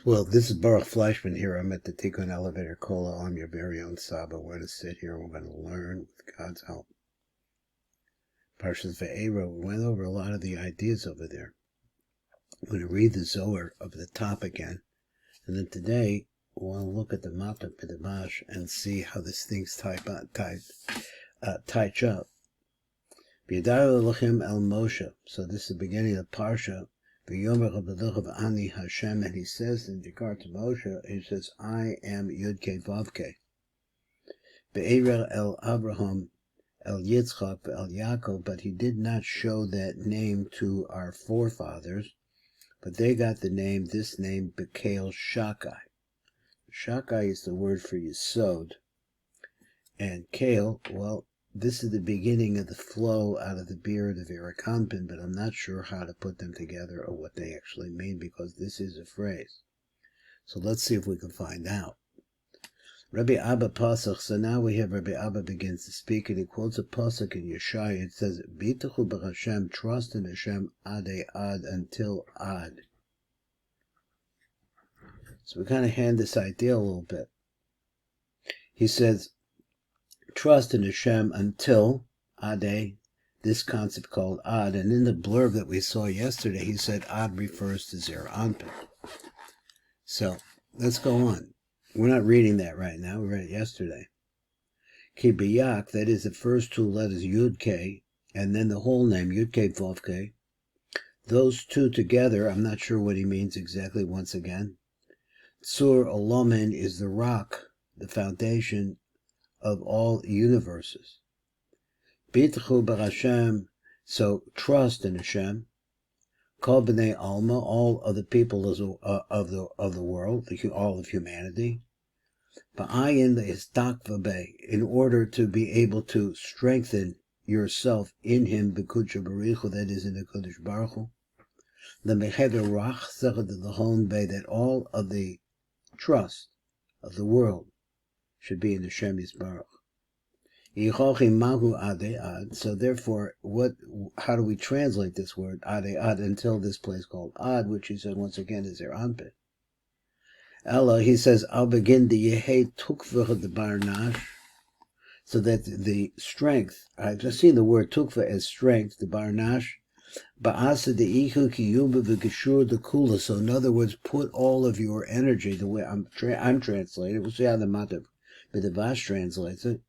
Well, this is Baruch Fleischman here. I'm at the Tikkun Elevator Kola. I'm your very own Saba. We're going to sit here and we're going to learn with God's help. PARSHA's VAEIRAH, we went over a lot of the ideas over there. I'm going to read the ZOHAR of the top again. And then today, we'll look at the Matok and see how this thing's type up. V'yadar Elohim el Moshe. So this is the beginning of PARSHA. Hashem, and he says in regard to Moshe, he says, I am Yud-Kei Vav-Kei. VAEIRAH el Abraham, el Yitzchak, el Yaakov, but he did not show that name to our forefathers, but they got this name, Bekael Shakai. Shakai is the word for Yesod. And Kael, well, this is the beginning of the flow out of the beard of Erakanpin, but I'm not sure how to put them together or what they actually mean, because this is a phrase. So let's see if we can find out. Rabbi Abba Pasach, so now we have Rabbi Abba begins to speak, and he quotes a Pasach in Yeshaya. It says, Bitachu b'Hashem, trust in Hashem, ad until ad. So we kind of hand this idea a little bit. He says, trust in Hashem until Ade, this concept called Ad. And in the blurb that we saw yesterday, he said Ad refers to Zer Anpin. So let's go on. We're not reading that right now. We read it yesterday. Ki biyak, that is the first two letters Yud K, and then the whole name Yud K Vav K. Those two together, I'm not sure what he means exactly once again. Tzur Olomen is the rock, the foundation of all universes. Bitchu b'Hashem, so trust in Hashem. Kol b'nei alma, all of the people of the world, all of humanity. Ba'ayin le'istakva be, in order to be able to strengthen yourself in Him, b'kudsha b'richu, that is in the Kodesh Baruch Hu. L'mecheder rach zechad l'hon be, that all of the trust of the world should be in Hashem Yisbarach. So therefore, how do we translate this word ad until this place called ad, which he said once again is their anpit? Ella, he says, I'll begin the yehe tukva the barnash, so that the strength, I've just seen the word tukva as strength, the barnash, ba'asa de ihu kiyuba v'geshur the kula. So in other words, put all of your energy, the way I'm translating, we'll see how the Matok Vash translates it.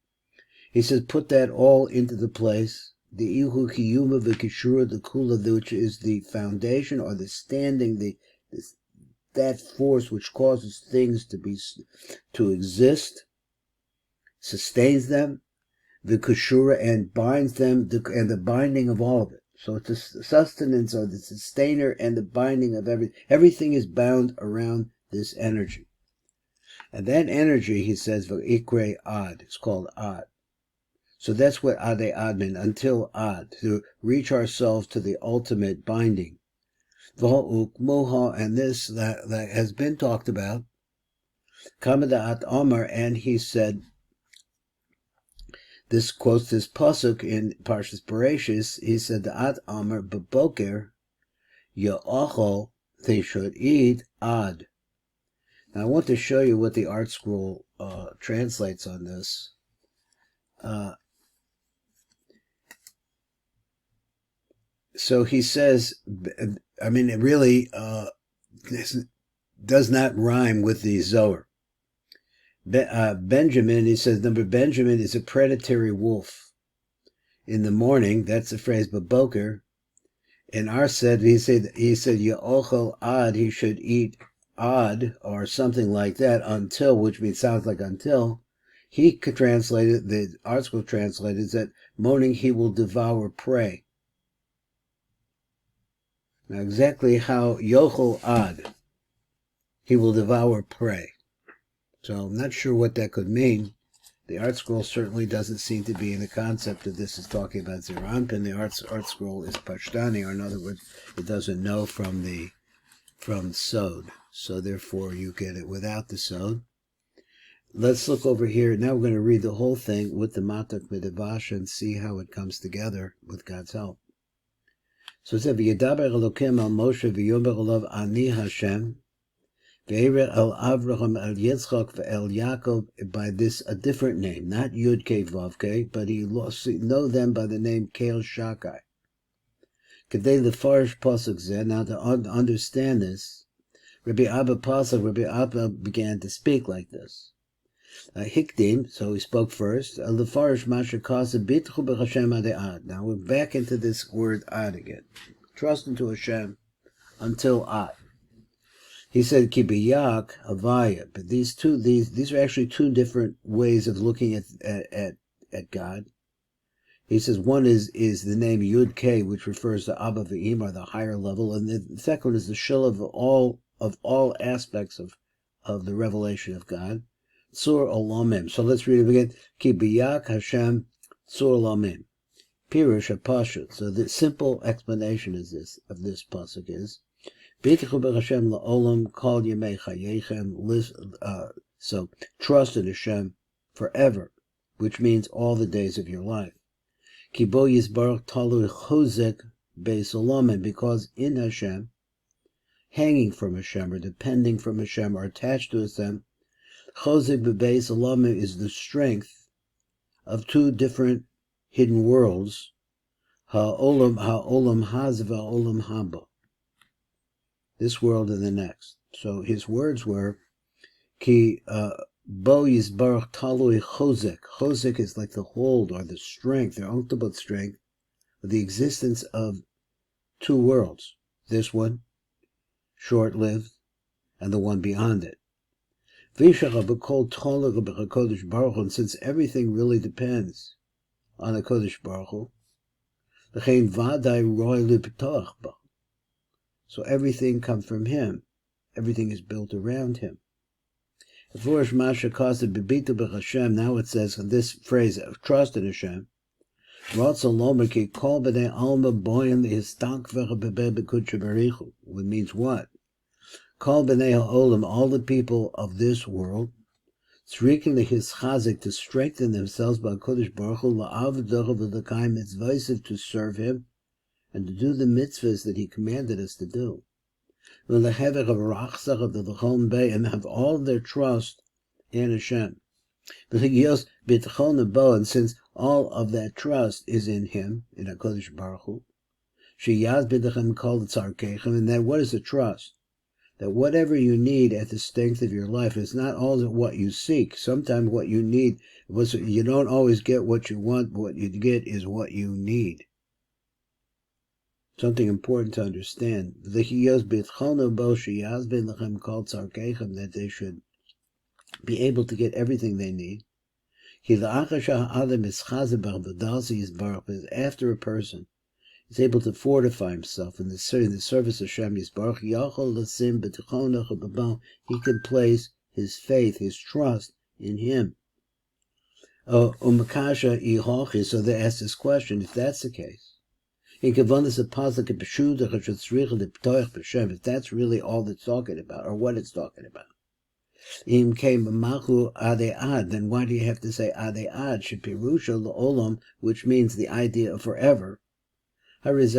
He says, put that all into the place. The ihu kiyuma v'kishura, the kula, which is the foundation or the standing, that force which causes things to exist, sustains them, the kishura, and binds them, and the binding of all of it. So it's the sustenance or the sustainer and the binding of everything. Everything is bound around this energy. And that energy, he says, v'ikre ad, it's called ad. So that's what ade ad means, until ad, to reach ourselves to the ultimate binding. V'ha'uk moha, and this that has been talked about. Kamada'at Omar, and he said, this quotes this pasuk in Parshas Bereshis. He said, Da'at Omar b'boker ya'achol, they should eat ad. Now, I want to show you what the Art Scroll translates on this. So he says, I mean, it really this does not rhyme with the Zohar. Benjamin, he says, Benjamin is a predatory wolf. In the morning, that's the phrase, Baboker. And our said, he said, Ya'ochel ad, he should eat ad, or something like that, until, which means sounds like until. He could translate it, the Art Scroll translated that morning he will devour prey. Now exactly how yochel ad, he will devour prey. So I'm not sure what that could mean. The Art Scroll certainly doesn't seem to be in the concept that this is talking about Zeranpin. The Art Scroll is Pashtani, or in other words, it doesn't know from Sod. So therefore you get it without the Sod. Let's look over here. Now we're going to read the whole thing with the Matok Vash and see how it comes together with God's help. So it said, V'yedaber Elokim al Moshe v'yomer olav ani Hashem, VAEIRAH el Avraham el Yitzchak el Yaakov, by this a different name, not Yud Kei Vav Kei, but he know them by the name Kel Shakai. Kedei lefarish pasuk zeh. Now to understand this, Rabbi Abba began to speak like this. Hikdim, so he spoke first. Lefarish masher kasa bitchu b'Hashem ade ad. Now we're back into this word ad again. Trust into Hashem until ad. He said ki biyak avaya, but these are actually two different ways of looking at God. He says one is the name Yud K, which refers to Abba Ve'imar, the higher level, and the second one is the shil of all aspects of the revelation of God. Sur Olamim. So let's read it again. Ki biyak Hashem Sur Olamim. Pirush PARSHA. So the simple explanation of this pasuk is B'tichu b'Hashem la'olam kol yemei chayechem. So trust in Hashem forever, which means all the days of your life. Ki bo yisbarach talui chozek beis olamim, because in Hashem, hanging from Hashem or depending from Hashem or attached to Hashem, chozek beis olamim is the strength of two different hidden worlds, ha'olam haz va'olam haba, this world and the next. So his words were, Ki bo yisbarach talui chozek. Chozek is like the hold or the strength, the ultimate strength of the existence of two worlds. This one, short-lived, and the one beyond it. And since everything really depends on the Kodesh Baruch Hu, so everything comes from him. Everything is built around him. Now it says in this phrase of trust in Hashem, which means what? All the people of this world, to strengthen themselves by Kodesh Baruch Hu, to serve him and to do the mitzvahs that he commanded us to do. And have all their trust in Hashem. And since all of that trust is in him, in HaKadosh Baruch Hu, and that what is the trust? That whatever you need at the strength of your life is not all what you seek. Sometimes what you need, you don't always get what you want, what you get is what you need. Something important to understand. That they should be able to get everything they need. After a person is able to fortify himself in the service of Shem Yisbarach, he can place his faith, his trust in him. So they ask this question, if that's the case, if that's really all it's talking about, or what it's talking about, then why do you have to say ade ad, shepirusha la'olam, which means the idea of forever? Because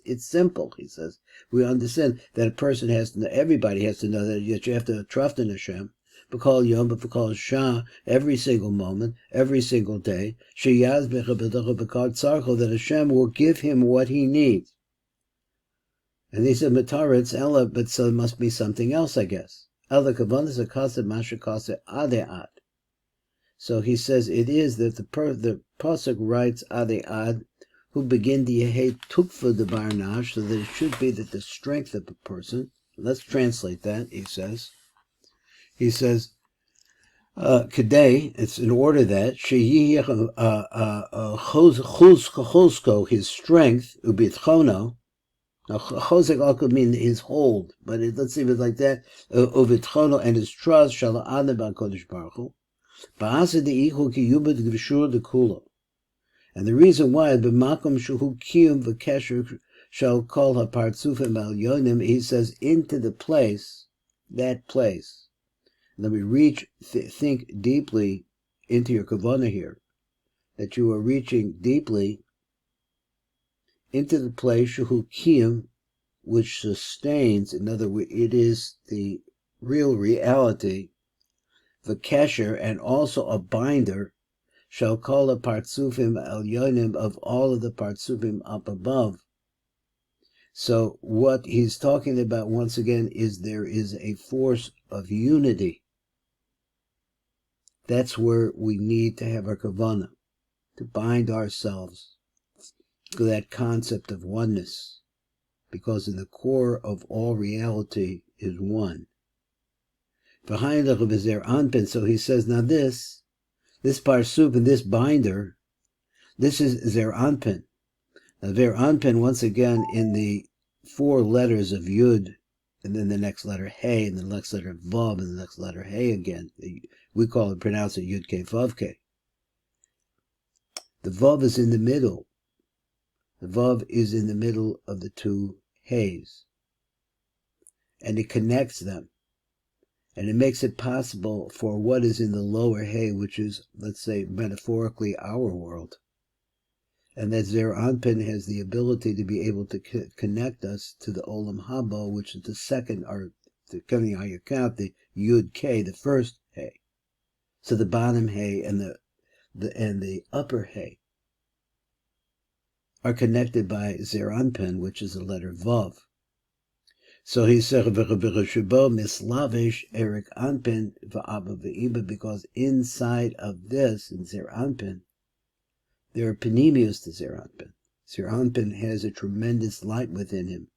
it's simple, he says. We understand that a person has to know, everybody has to know that you have to trust in Hashem, because Shah, every single moment, every single day, that Hashem will give him what he needs. And he said, Mataritz Ella, but so it must be something else, I guess. So he says it is that the pasuk writes ade ad, who begin to yehet tukfa de barnash, so that it should be that the strength of a person. Let's translate that. He says, Kedei, it's in order that chuzko, his strength, ubitchono. Now chozek could mean his hold, but let's see if it's like that. Ubitchono, and his trust shall adne ba Kodesh Baruch Hu. And the reason why shall call her partzufim al yonim, he says, into the place, that place. And then we think deeply into your kavanah here, that you are reaching deeply into the place shuhu kiyum which sustains, in other words, it is the real reality, the kesher, and also a binder, shall call a partsufim elyonim, of all of the partsufim up above. So what he's talking about once again is there is a force of unity. That's where we need to have our kavanah, to bind ourselves to that concept of oneness, because in the core of all reality is one. Behind the Zer Anpin, so he says, now this parsuf and this binder, this is Zer Anpin. Now Zer Anpin, once again, in the 4 letters of Yud, and then the next letter Hey, and the next letter Vav, and the next letter Hey again. We pronounce it Yud Ke Vav Ke. The Vav is in the middle. The Vav is in the middle of the 2 Heys. And it connects them. And it makes it possible for what is in the lower Hey, which is, let's say, metaphorically our world. And that Zer Anpin has the ability to be able to connect us to the Olam Haba, which is the second, or depending on how you count, the Yud K, the first Hey. So the bottom Hey and the upper Hey are connected by Zer Anpin, which is the letter Vav. So he said, mislavish Erik Anpin va'aba ve'ima, because inside of this, in Zer Anpin, there are panemius to Zer Anpin. Zer Anpin has a tremendous light within him.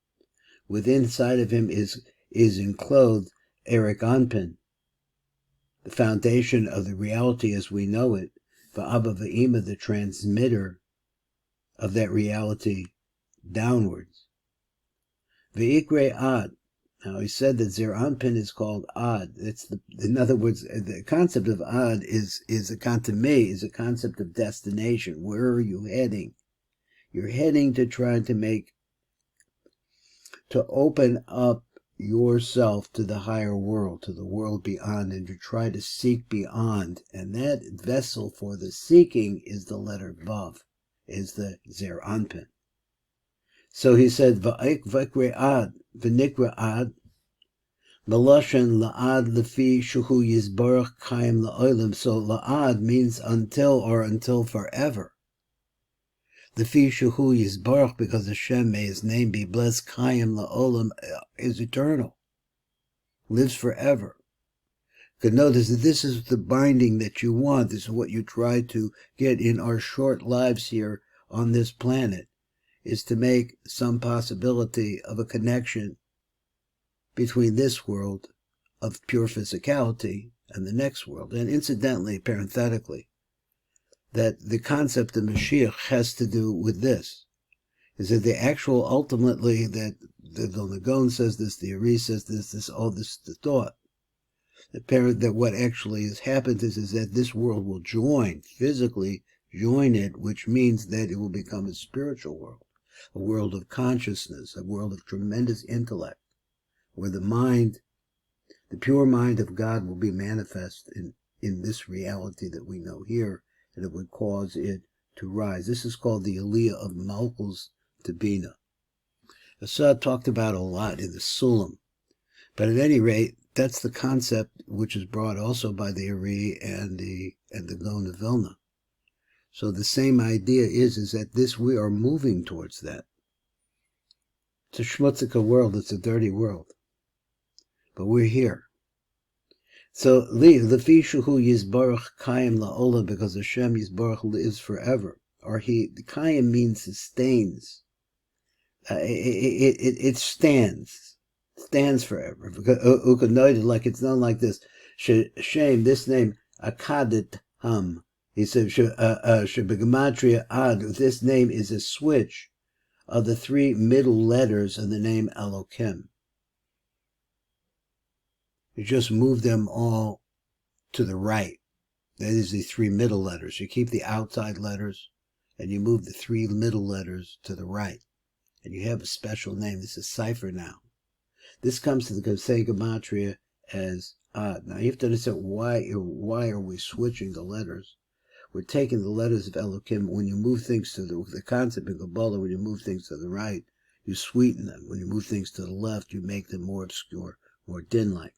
Within inside of him is enclosed Erik Anpin, the foundation of the reality as we know it, va'aba ve'ima, the transmitter of that reality downwards. Ve'ikre Ad. Now he said that Zer Anpin is called Ad. In other words, the concept of Ad is a concept of destination. Where are you heading? You're heading to try to open up yourself to the higher world, to the world beyond, and to try to seek beyond. And that vessel for the seeking is the letter Vav, is the Zer Anpin. So he said, V'ikre Ad, v'nikra Ad, Meloshen la'ad lefi shuhu yizbarach kayim la'olam. So la'ad means until, or until forever. Lefi shuhu yizbarach, because Hashem, may His name be blessed, kayim la'olam, is eternal, lives forever. Because notice that this is the binding that you want. This is what you try to get in our short lives here on this planet, is to make some possibility of a connection between this world of pure physicality and the next world. And incidentally, parenthetically, that the concept of Mashiach has to do with this, is that the actual, ultimately, that the Vilna Gaon says this, the Ari says this, the thought, that what actually has happened is that this world will physically join it, which means that it will become a spiritual world, a world of consciousness, a world of tremendous intellect, where the mind, the pure mind of God, will be manifest in this reality that we know here, and it would cause it to rise. This is called the Aliyah of Malchus to Bina. Assad talked about a lot in the Sulam, but at any rate, that's the concept which is brought also by the Ari and the Gaon of Vilna. So the same idea is that we are moving towards that. It's a schmutzika world, it's a dirty world. But we're here. So, lefi shuhu yizbarach kayim la'olam, because Hashem yizbarach lives forever. Or kayim means sustains. It stands forever. Ukanoid, like it's not like this. Shem, this name, akadet ham. He said, shebegematria ad, this name is a switch of the 3 middle letters of the name Elokim. You just move them all to the right. That is the 3 middle letters. You keep the outside letters, and you move the 3 middle letters to the right. And you have a special name. This is cipher now. This comes to the Kosei Gematria as Ad. Now you have to understand why are we switching the letters. We're taking the letters of Elokim. When you move things to the concept in Kabbalah, when you move things to the right, You sweeten them. When you move things to the left, you make them more obscure, more din-like.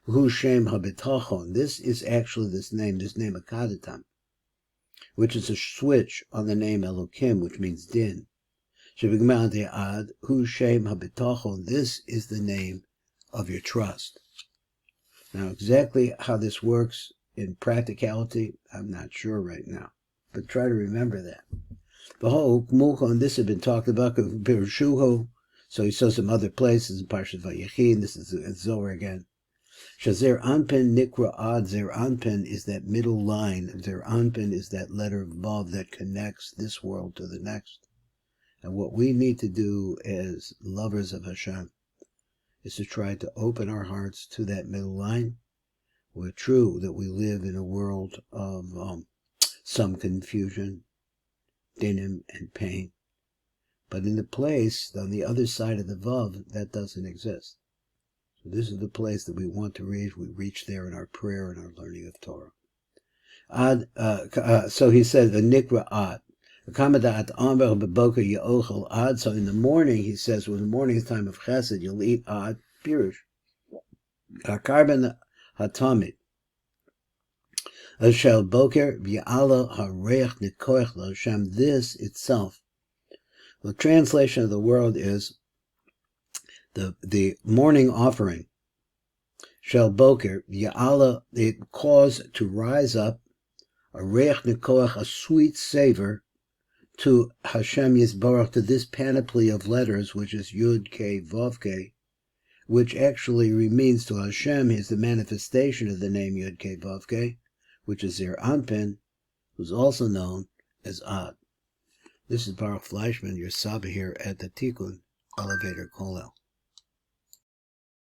Hu Shem HaBitachon. This is actually this name Akadatam, which is a switch on the name Elokim, which means din. Shebigmante Ad, Hu Shem HaBitachon. This is the name of your trust. Now, exactly how this works in practicality, I'm not sure right now, but try to remember that. This had been talked about in Pirush, so he saw some other places in PARSHA VAYEIRAH, this is ZOHAR again. Shazer Anpin Nikra Ad, Zer Anpin is that middle line. Zer Anpin is that letter of Vav that connects this world to the next. And what we need to do as lovers of Hashem is to try to open our hearts to that middle line. We're true that we live in a world of some confusion, dinim, and pain. But in the place on the other side of the Vav, that doesn't exist. So this is the place that we want to reach. We reach there in our prayer and our learning of Torah. So he said, the Nikra Ad. So in the morning, he says, when the morning is time of Chesed, you'll eat Ad, Pirush. Karban Hatamid. Shel Boker V'Ya'ala Hareich Nikoich L'Hashem. This itself, the translation of the word is the morning offering. Shel Boker V'Ya'ala, it caused to rise up, Hareich Nikoich, a sweet savor, to Hashem Yisbarach, to this panoply of letters, which is Yud K Vav K, which actually means to Hashem is the manifestation of the name Yud K Vav K, which is Zer Anpin, who's also known as Ad. This is Baruch Fleischman, your Saba here at the Tikkun Elevator Kollel.